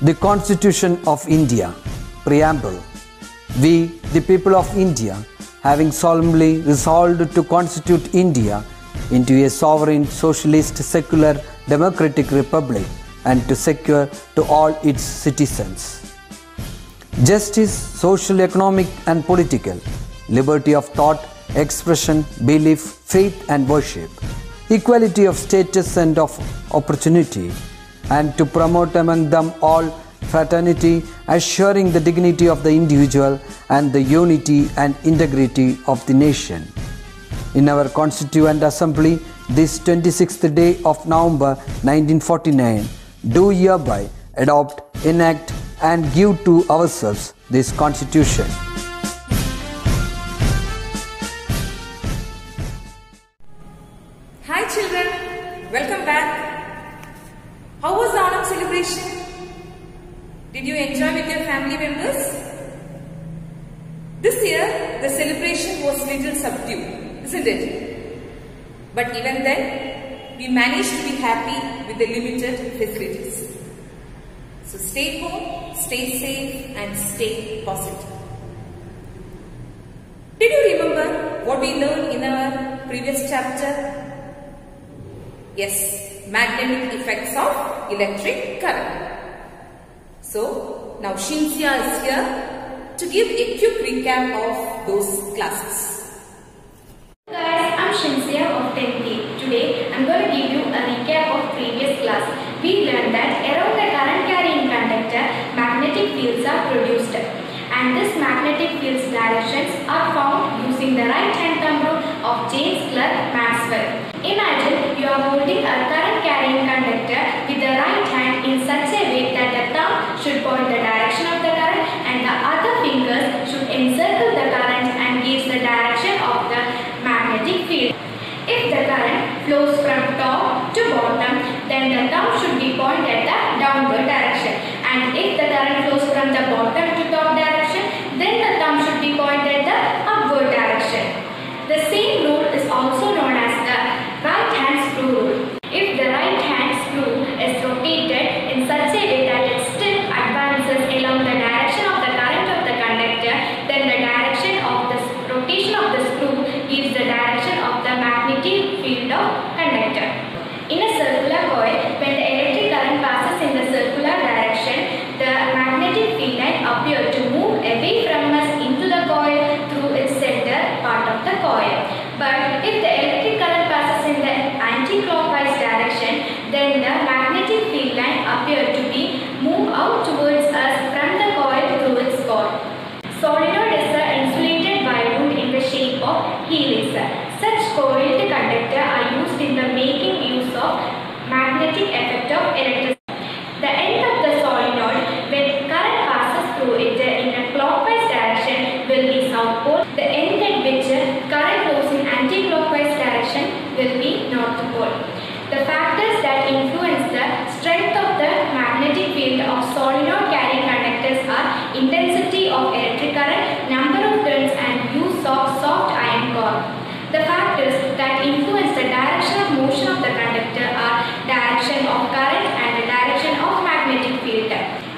The Constitution of India, Preamble. We, the people of India, having solemnly resolved to constitute India into a sovereign, socialist, secular, democratic republic and to secure to all its citizens justice, social, economic and political, liberty of thought, expression, belief, faith and worship, equality of status and of opportunity, and to promote among them all fraternity, assuring the dignity of the individual and the unity and integrity of the nation. In our Constituent Assembly, this 26th day of November 1949, do hereby adopt, enact and give to ourselves this Constitution. Hi children, welcome back. How was the Onam celebration? Did you enjoy with your family members? This year, the celebration was little subdued, isn't it? But even then, we managed to be happy with the limited facilities. So stay home, stay safe and stay positive. Did you remember what we learned in our previous chapter? Yes, magnetic effects of electric current. So, now Shinzia is here to give a quick recap of those classes. Guys, I'm Shinzia of 10th. Today, I'm going to give you a recap of previous class. We learned that around the current carrying conductor, magnetic fields are produced. And this magnetic field's directions are found using the right-hand thumb rule of James Clerk Maxwell. Imagine you are holding a current carrying conductor with the right hand in such a way that the thumb should point the direction of the current and the other fingers should encircle the current and gives the direction of the magnetic field. If the current flows from top to bottom, then the thumb should be pointed the downward direction. And if the current flows from the bottom to top direction, then the thumb should be pointed the upward direction. The same rule is also known as the right hand screw rule. If the right hand screw is rotated in such a way that it still advances along the direction of the current of the conductor, then the direction of the rotation of the screw gives the direction of the magnetic field of conductor. In a circular coil, when the electric current passes in the circular direction, the magnetic field line appears to move away from us into the coil through its center part of the coil. But if the electric current passes in the anti-clockwise direction, then the magnetic field line appears to be move out towards us from the coil through its core. Solenoid is an insulated wire wound in the shape of helix. Such coiled conductors are used in the making use of magnetic effect of electricity. The end of the solenoid, when current passes through it in a clockwise direction, will be south pole. The end at which current flows in anti-clockwise direction will be north pole. The factors that influence the strength of the magnetic field of solenoid carrying conductors are intensity of electric current, number of turns and use of soft iron core. The factors that influence the direction of motion of the conductor are direction of current and the direction of magnetic field.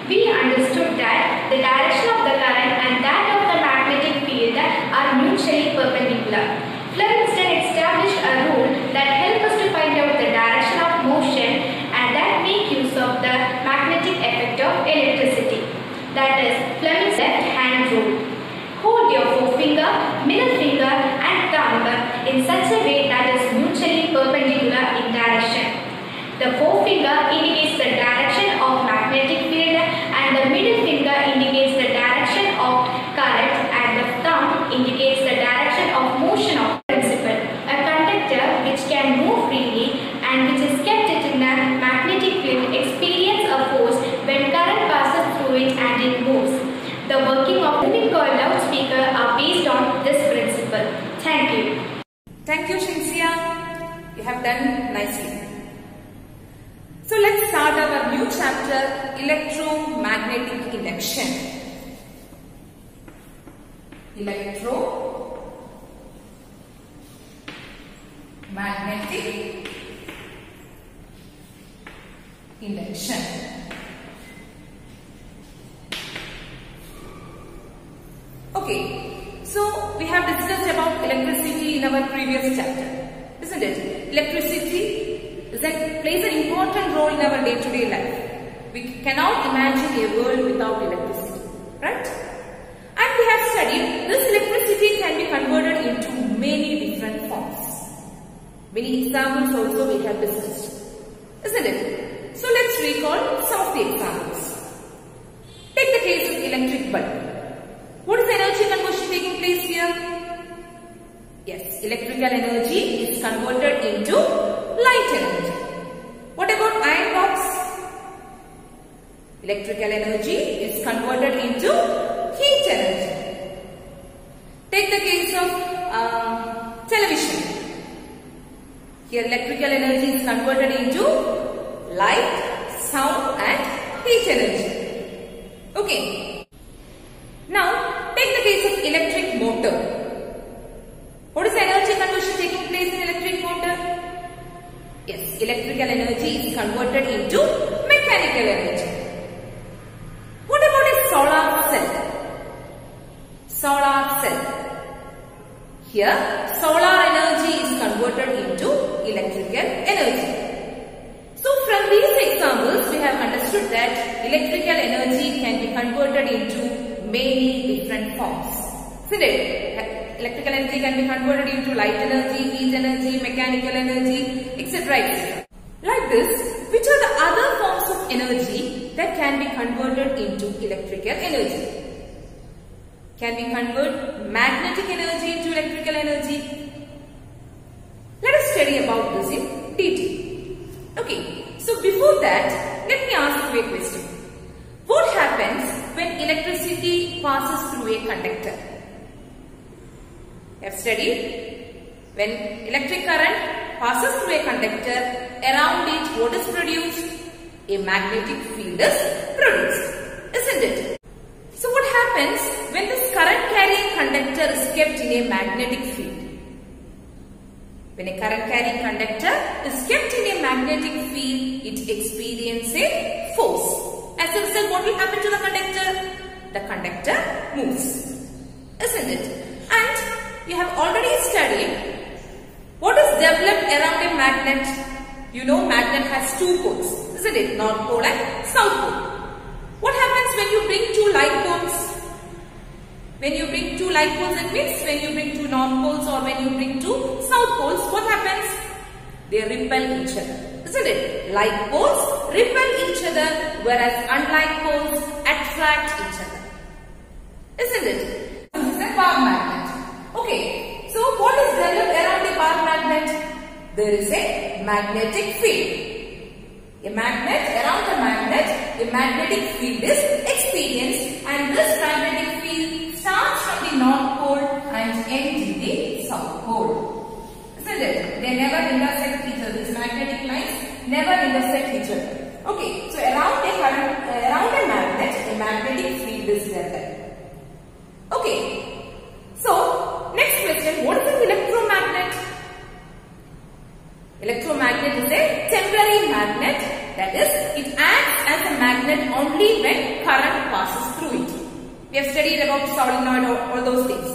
We understood that the direction of the current and that of the magnetic field are mutually perpendicular. Flemington established a rule that helps us to find out the direction of motion and that make use of the magnetic effect of electricity. That is Fleming's left hand rule. Hold your forefinger, middle finger and thumb in such a way that is mutually perpendicular in direction. The forefinger indicates the direction of magnetic field and the middle finger indicates the direction of current and the thumb indicates the direction of motion of principle. A conductor which can move freely and which is kept in the magnetic field experiences a force when current passes through it and it moves. The working of moving coil loudspeaker are based on this principle. Thank you. Thank you Shinzia. You have done nicely. So let's start our new chapter, electromagnetic induction. Electromagnetic induction. our previous chapter, isn't it? Electricity plays an important role in our day-to-day life. We cannot imagine a world without electricity, right? And we have studied this electricity can be converted into many different forms. Many examples also we have discussed, isn't it? So let's recall some of the examples. Take the case of electric bulb. What is the energy conversion taking place here? Yes, electrical energy is converted into light energy. What about iron box? Electrical energy is converted into heat energy. Take the case of television. Here electrical energy is converted into light, sound and heat energy. Okay. Now take the case of electric motor. What is the energy conversion taking place in electric motor? Yes, electrical energy is converted into mechanical energy. What about a solar cell? Solar cell. Here, solar energy is converted into electrical energy. So, from these examples, we have understood that electrical energy can be converted into many different forms. Isn't it? Electrical energy can be converted into light energy, heat energy, mechanical energy, etc. etc. Like this, which are the other forms of energy that can be converted into electrical energy? Can we convert magnetic energy into electrical energy? Let us study about this in detail. Okay, so before that, let me ask you a question. What happens when electricity passes through a conductor? We have studied when electric current passes through a conductor, around it what is produced? A magnetic field is produced, isn't it? So what happens when this current carrying conductor is kept in a magnetic field? When a current carrying conductor is kept in a magnetic field, it experiences a force. As a result, what will happen to the conductor? The conductor moves, isn't it? And you have already studied what is developed around a magnet. You know magnet has two poles, isn't it? North pole and south pole. What happens when you bring two like poles? When you bring two like poles, it means when you bring two north poles or when you bring two south poles, what happens? They repel each other, isn't it? Like poles repel each other, whereas unlike poles attract each other, isn't it? This is a bar magnet. Okay, so what is developed around a bar magnet? There is a magnetic field. A magnet, around the magnet, a magnetic field is experienced, and this magnetic field starts from the north pole and ends in the south pole. Isn't it? They never intersect each other. These magnetic lines never intersect each other. Okay, so around a magnet, a magnetic field is developed. Okay, so next question, what is an electromagnet? Electromagnet is a temporary magnet, that is, it acts as a magnet only when current passes through it. We have studied about solenoid or all those things,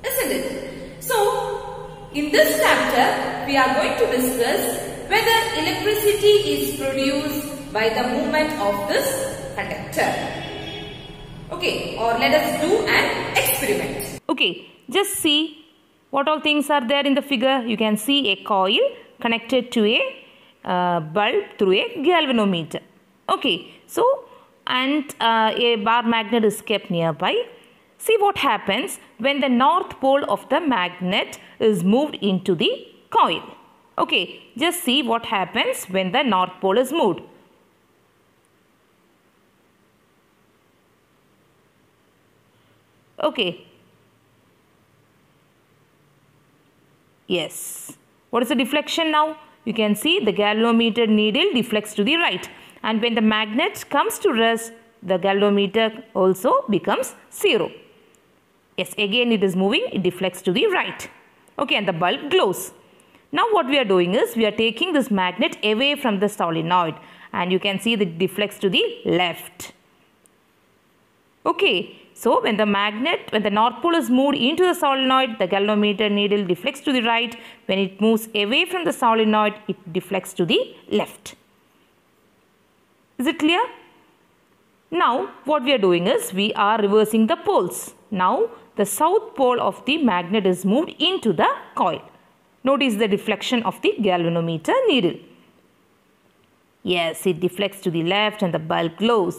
isn't it? So, in this chapter, we are going to discuss whether electricity is produced by the movement of this conductor. Okay, or let us do an experiment. Okay, just see what all things are there in the figure. You can see a coil connected to a bulb through a galvanometer. Okay, so and a bar magnet is kept nearby. See what happens when the north pole of the magnet is moved into the coil. Okay, just see what happens when the north pole is moved. Okay. Yes. What is the deflection now? You can see the galvanometer needle deflects to the right, and when the magnet comes to rest, the galvanometer also becomes 0. Yes, again it is moving, it deflects to the right. Okay, and the bulb glows. Now what we are doing is, we are taking this magnet away from the solenoid, and you can see that it deflects to the left. Okay, So when the north pole is moved into the solenoid, the galvanometer needle deflects to the right. When it moves away from the solenoid, it deflects to the left. Is it clear? Now what we are doing is we are reversing the poles. Now the south pole of the magnet is moved into the coil. Notice the deflection of the galvanometer needle. Yes, it deflects to the left and the bulb glows.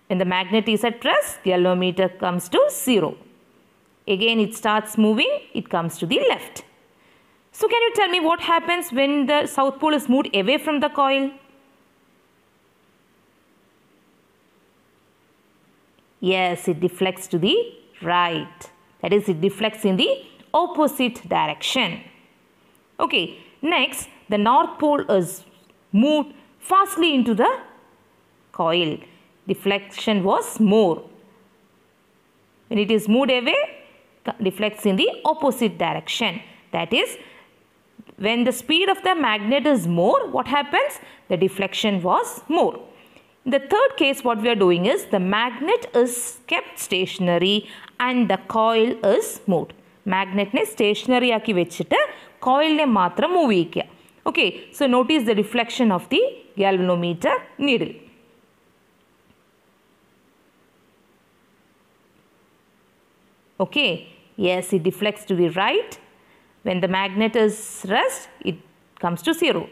When the magnet is at rest, galvanometer comes to 0. Again it starts moving, it comes to the left. So can you tell me what happens when the south pole is moved away from the coil? Yes, it deflects to the right. That is, it deflects in the opposite direction. Okay, next the north pole is moved fastly into the coil. Deflection was more. When it is moved away, deflects in the opposite direction. That is, when the speed of the magnet is more, what happens? The deflection was more. In the third case, what we are doing is the magnet is kept stationary and the coil is moved. Magnet ne stationary aaki vechitte coil ne matram move cheyikka. Okay, so notice the deflection of the galvanometer needle. Okay, yes, it deflects to the right. When the magnet is rest, it comes to 0.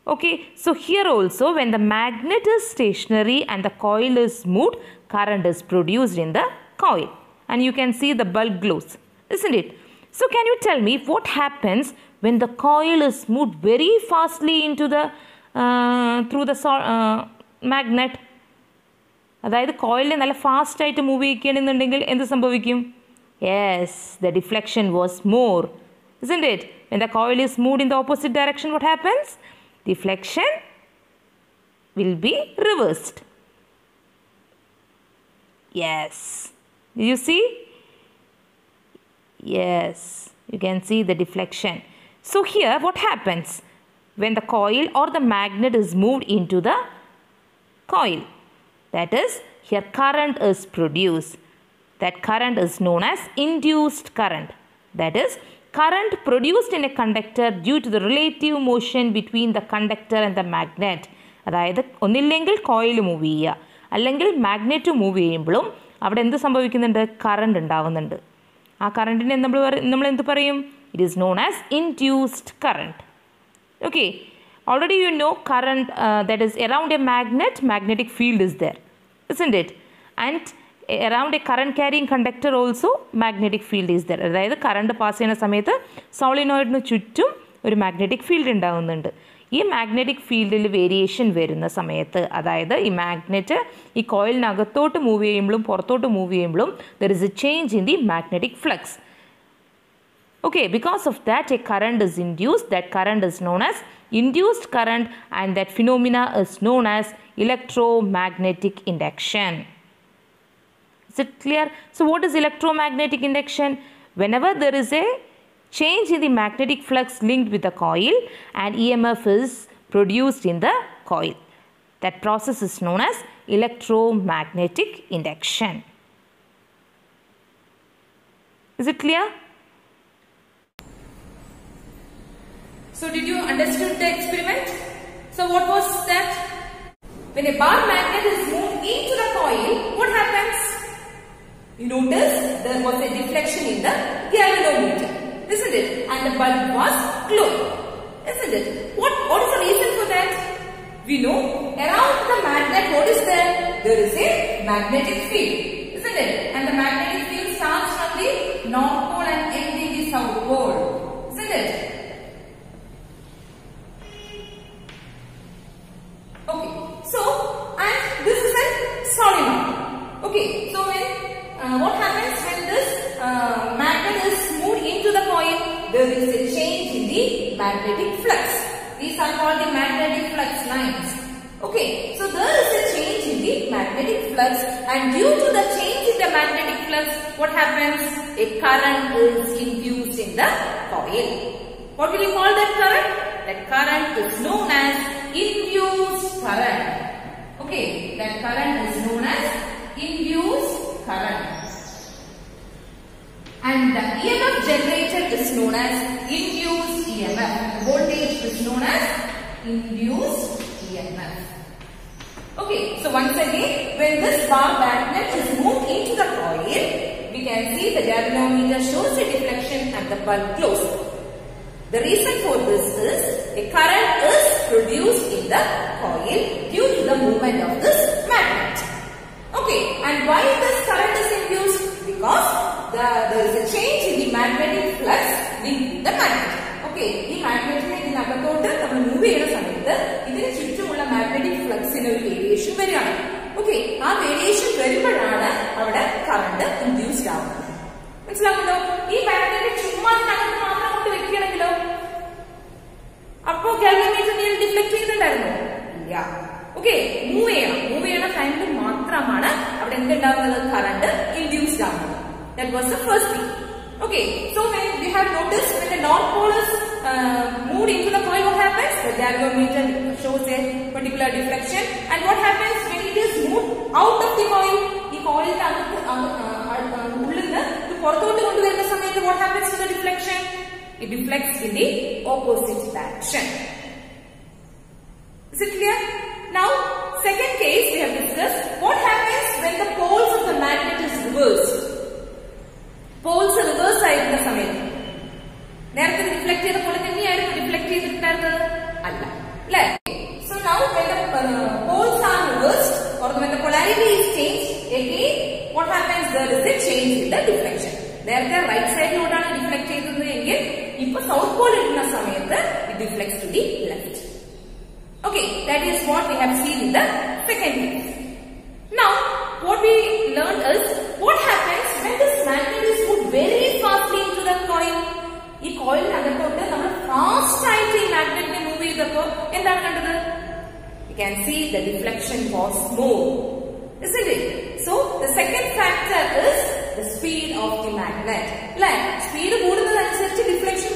Okay, so here also when the magnet is stationary and the coil is moved, current is produced in the coil. And you can see the bulb glows, isn't it? So can you tell me what happens when the coil is moved very fastly into the through the magnet? അതായത് കോയിലിൽ നല്ല fast ആയിട്ട് move ചെയ്യിക്കുകയാണെന്നുണ്ടെങ്കിൽ എന്ത് സംഭവിക്കും? Yes, the deflection was more, isn't it? When the coil is moved in the opposite direction, what happens? Deflection will be reversed. Yes. Do you see? Yes, you can see the deflection. So here what happens when the coil or the magnet is moved into the coil? That is, here current is produced. That current is known as induced current. That is, current produced in a conductor due to the relative motion between the conductor and the magnet. അതായത് ഒന്നില്ലെങ്കിൽ coil move ചെയ്യുക അല്ലെങ്കിൽ magnet move ചെയ്യുമ്പോഴും അവിടെ എന്ത് സംഭവിക്കുന്നുണ്ട്? Current ഉണ്ടാവുന്നുണ്ട്. ആ കറണ്ടിനെ നമ്മൾ എന്ത് പറയും? It is known as induced current. Okay, already you know current that is around a magnetic field is there, isn't it? And around a current carrying conductor also magnetic field is there. അതായത് current pass ചെയ്യുന്ന സമയത്ത് സോളിനോയിഡിന് ചുറ്റും ഒരു magnetic field ഉണ്ടാകുന്നുണ്ട്. ഈ magnetic ഫീൽഡിൽ variation വരുന്ന സമയത്ത്, അതായത് ഈ മാഗ്നറ്റ് ഈ കോയിലിനകത്തോട്ട് മൂവ് ചെയ്യുമ്പോഴും പുറത്തോട്ട് മൂവ് ചെയ്യുമ്പോഴും there is a change in the magnetic flux. Okay, because of that a current is induced. That current is known as induced current and that phenomena is known as electromagnetic induction. Is it clear? So what is electromagnetic induction? Whenever there is a change in the magnetic flux linked with the coil and EMF is produced in the coil. That process is known as electromagnetic induction. Is it clear? So did you understand the experiment? So what was that? When a bar magnet is moved into the coil, what happens? You notice there was a deflection in the galvanometer, isn't it? And the bulb was glowing, isn't it? What is the reason for that? We know around the magnet what is there? There is a magnetic field, isn't it? And the magnetic field starts from the north pole and ends in the south pole, isn't it? Okay, so and this is a solenoid. Okay, so when what happens when this magnet is moved into the coil? There is a change in the magnetic flux. These are called the magnetic flux lines. Okay, so there is a change in the magnetic flux, and due to the change in the magnetic flux, what happens? A current is induced in the coil. What will you call that current? That current is known as induced current. Okay. Okay, that current is known as induced current. And the EMF generated is known as induced EMF. Voltage is known as induced EMF. Okay, so once again, when this bar magnet is moved into the coil, we can see the galvanometer shows a deflection and the bulb closed. The reason for this is a current is produced in the coil due to the movement of this magnet. Okay, and why this current is induced? Because there is a change in the magnetic flux linked to the magnet. Okay, the magnet move magnetic flux in a variation. Okay, our variation variable current induced out. This magnetic galvanometer deflect okay, move time current induced down. That was the first thing. Okay, so when we have noticed when the north pole is moved into the coil, what happens? The galvanometer shows a particular deflection, and what happens when it is moved out of the coil? The coil what happens to the deflection? It deflects in the opposite direction. Is it clear? Now, second case we have discussed. What happens when the poles of the magnet is reversed? Poles are reversed side in the summit. Deflect so now when the poles are reversed or when the polarity is changed, again what happens? There is a change in the deflection. There the right side load ആണ് deflect ചെയ്തത് എങ്കിൽ ഇപ്പോ south pole ഇടുന്ന സമയത്ത് it deflects to the left. Okay, that is what we have seen in the second case. Now, what we learned is what happens when this magnet is moved very fastly into the coil. This coil fast magnet move you can see the deflection was more, isn't it? So the second factor is the speed of the magnet. Like speed deflection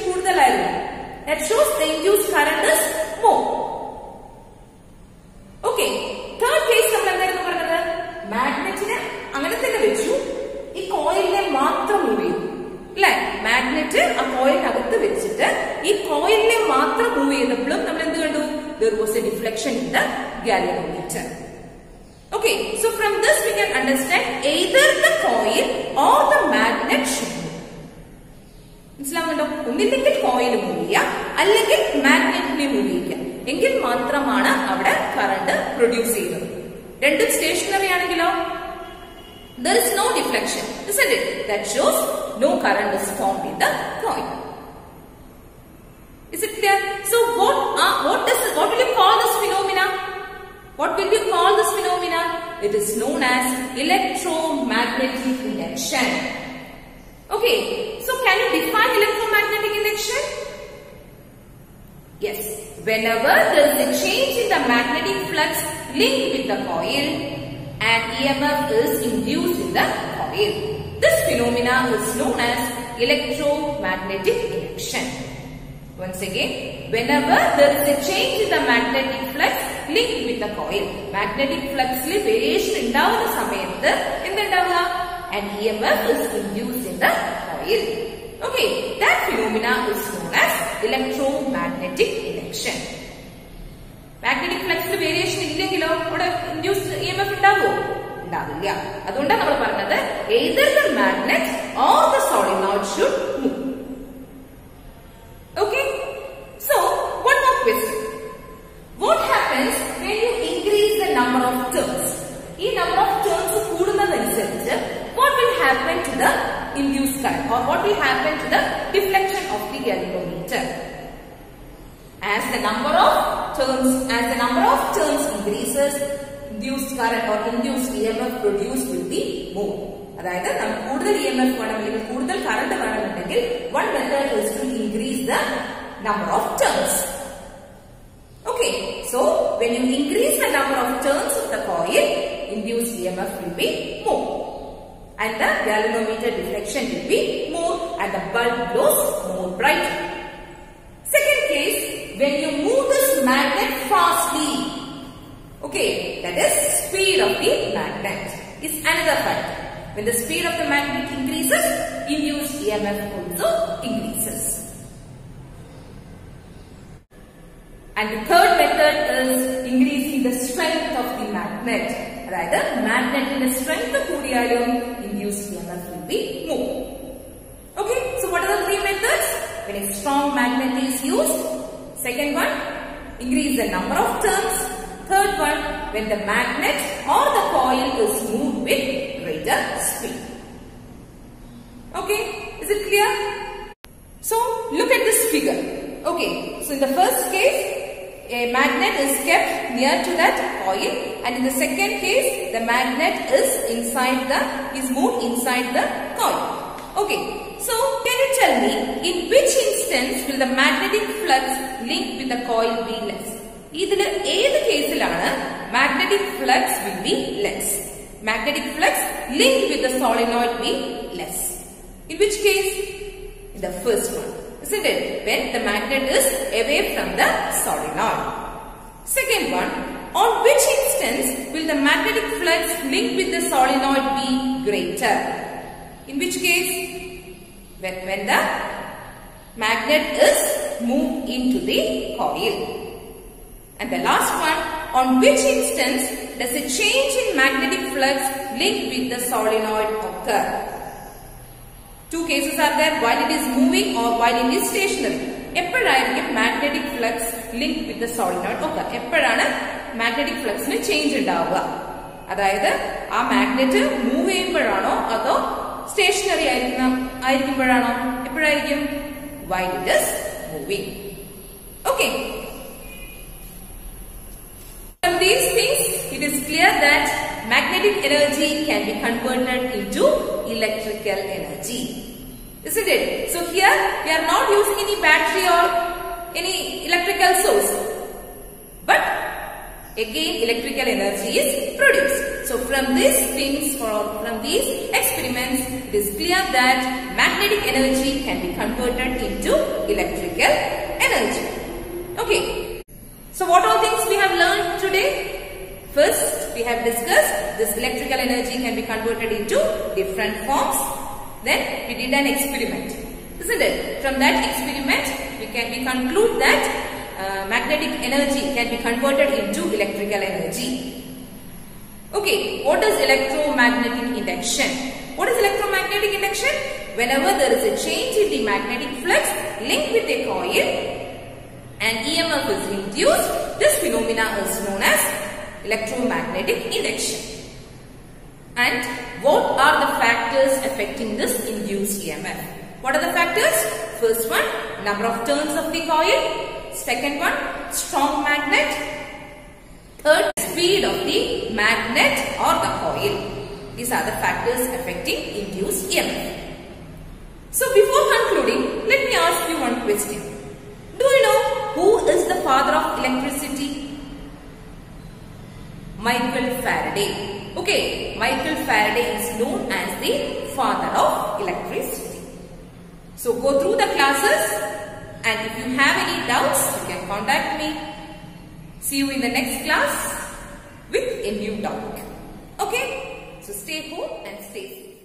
that shows the induced current is more. Okay, third case magnet coil move magnet coil coil there was a deflection in the galvanometer. Okay, so from this we can understand either the coil or the magnet should move. Coil magnet current produce stationary there is no deflection, isn't it? That shows no current is formed in the coil. Is it clear? So what will you call this phenomena? What will you call this phenomena? It is known as electromagnetic induction. Okay, so can you define electromagnetic induction? Yes, whenever there is a change in the magnetic flux linked with the coil, and EMF is induced in the coil. This phenomena is known as electromagnetic induction. Once again, whenever there is a change in the magnetic flux linked with the coil, magnetic flux variation in the samayathu and EMF is induced in the coil. Okay, that phenomena is known as electromagnetic induction. Magnetic flux variation induced EMF either the magnet or the solenoid should move. Okay, so one more question. What happens when you increase the number of turns? This number of turns what will happen to the induced current or what will happen to the deflection of the galvanometer? As the number of turns increases, induced current or induced EMF produced will be more. That is, EMF current one method is to increase the number of turns. Okay, so when you increase the number of turns of the coil, induced EMF will be more, and the galvanometer deflection will be more, and the bulb glows more bright. Second case, when you move this magnet fastly, Okay, that is speed of the magnet is another factor. When the speed of the magnet increases, induced EMF also increases. And the third method is increasing the strength of the magnet. Rather, magnet in the strength കൂടിയാലും induced EMF will be more. Okay, so what are the three methods? When a strong magnet is used. Second one, increase the number of turns. Third one, when the magnet or the coil is moved with greater speed. Okay, is it clear? So, look at this figure. Okay, so in the first case, a magnet is kept near to that coil, and in the second case, the magnet is moved inside the coil. Okay, so can you tell me in which instance will the magnetic flux linked with the coil be less? ഇതിൽ ഏത് കേസിലാണ് magnetic flux will be less? Magnetic flux linked with the solenoid be less. In which case? In the first one, isn't it? When the magnet is away from the solenoid. Second one, on which instance will the magnetic flux linked with the solenoid be greater? In which case? When the magnet is moved into the coil. And the last one, on which instance does a change in magnetic flux linked with the solenoid occur? Two cases are there, while it is moving or while it is stationary. എപ്പോഴായിരിക്കും magnetic flux linked with the solenoid occur? എപ്പോഴാണ് magnetic flux ന് change ഉണ്ടാവുക? അതായത് ആ magnet move ചെയ്യുമ്പോഴാണോ അതോ stationery ആയിരിക്കുമ്പോഴാണോ? എപ്പോഴായിരിക്കും? While it is moving. Okay. From these things, it is clear that magnetic energy can be converted into electrical energy. Isn't it? So here we are not using any battery or any electrical source. But again electrical energy is produced. So from these things or from these experiments, it is clear that magnetic energy can be converted into electrical energy. Okay. So what all things we have learned today? First, we have discussed this electrical energy can be converted into different forms. Then we did an experiment, isn't it? From that experiment, we conclude that magnetic energy can be converted into electrical energy. Okay, what is electromagnetic induction? What is electromagnetic induction? Whenever there is a change in the magnetic flux linked with a coil, and EMF is induced, this phenomena is known as electromagnetic induction. And what are the factors affecting this induced EMF? What are the factors? First one, number of turns of the coil. Second one, strong magnet. Third, speed of the magnet or the coil. These are the factors affecting induced EMF. So before concluding, let me ask you one question. Do you know who is the father of electricity? Michael Faraday. Okay, Michael Faraday is known as the father of electricity. So go through the classes, and if you have any doubts, you can contact me. See you in the next class with a new topic. Okay, so stay home and stay safe.